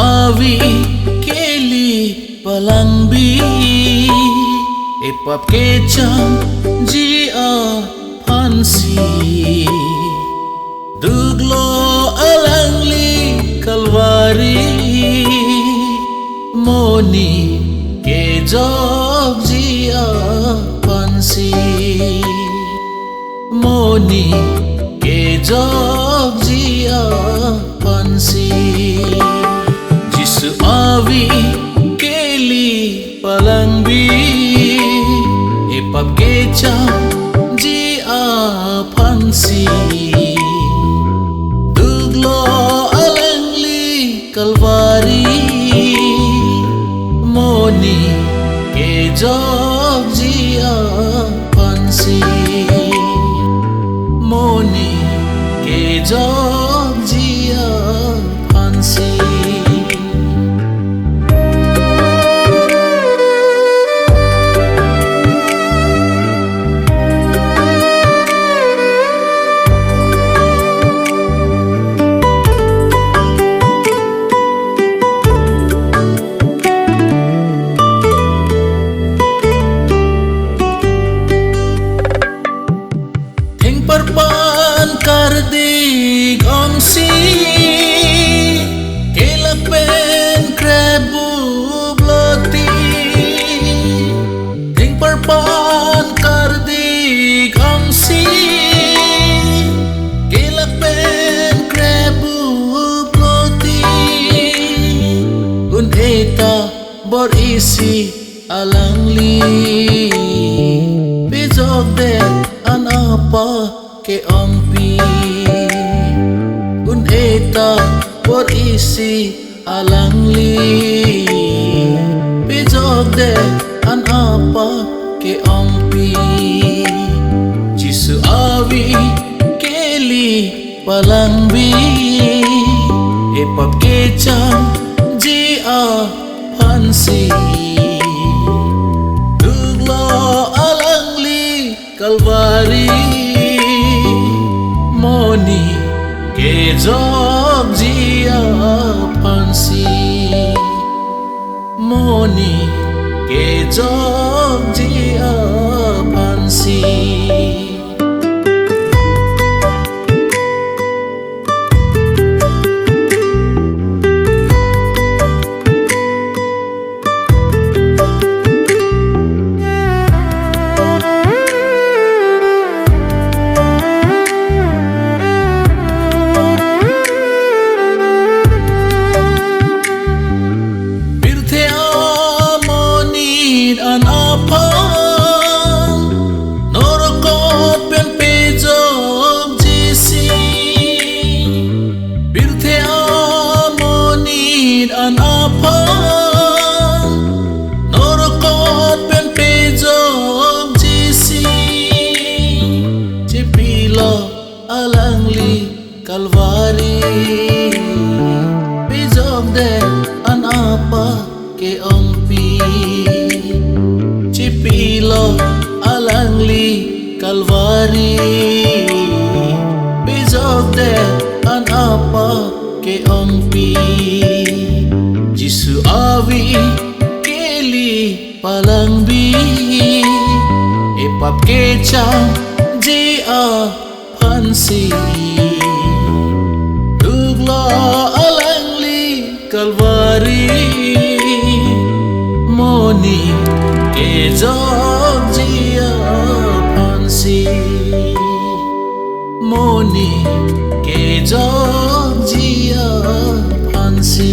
awi keli palangbi epap kecham jia phansi duglo alangli kalwari moni ke jog jia phansi moni ke jog jia phansi jisu awi keli palangbi epap kecham jia phansi duglo alangli kalwari moni ke jog jia phansi moni ke jog jia phansi Perpan kardig omsi kelakpen krebu bloti ting perpan kardig omsi kelakpen krebu bloti un eta berisi alangli bijog de an apa ke ampi un eta berisi alangli bijog de an apa ke ampi jisu awi keli palangbi epap kecham jia phansi duglo alangli kalwari moni ke jog jia phansi moni ke jog jia phansi an apa norokot pen pejog jisi birthe amonid an apa norokot pen pejog jisi chepilo alangli kalwari pejog de an apa ke ampi chipilo alangli kalwari bijog de an apa ke ampi jisu awi keli palangbi epap kecham jia phansi duglo alangli kalwari moni ke jog jia phansi moni ke jog jia phansi